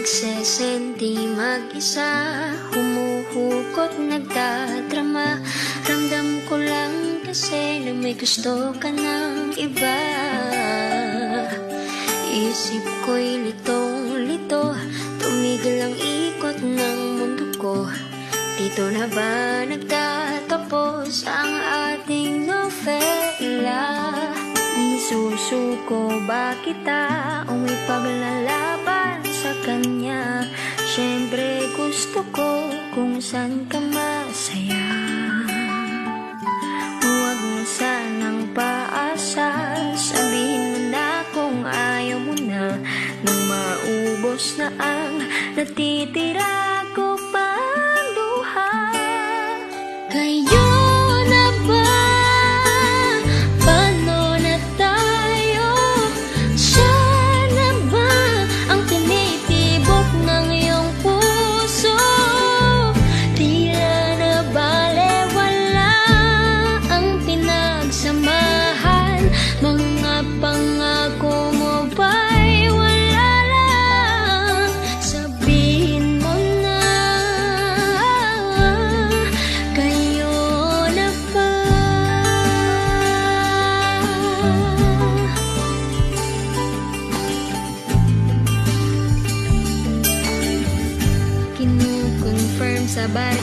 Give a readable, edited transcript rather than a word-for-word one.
nagsesenti mag-isa, humuhugot, nagdadrama. Ramdam ko lang kasi na may gusto ka ng iba. Isip ko'y litong-lito, tumigil ang ikot ng mundo ko. Dito na ba nagtatapos ang ating novela? Isusuko ba kita o may paglalaban sa kanya? Siyempre gusto ko kung saan ka masaya. Huwag na sanang paasa, sabihin mo na kung ayaw mo na, nang maubos na ang natitira ko pang luha. Kayo na ba? Paano na tayo? Siya na ba ang tinitibok ng iyong puso? Tila na balewala ang pinagsamahan. Mga pangako mo ba'y wala lang? Sabihin mo na, kayo na ba? Kinu-confirm sa bahay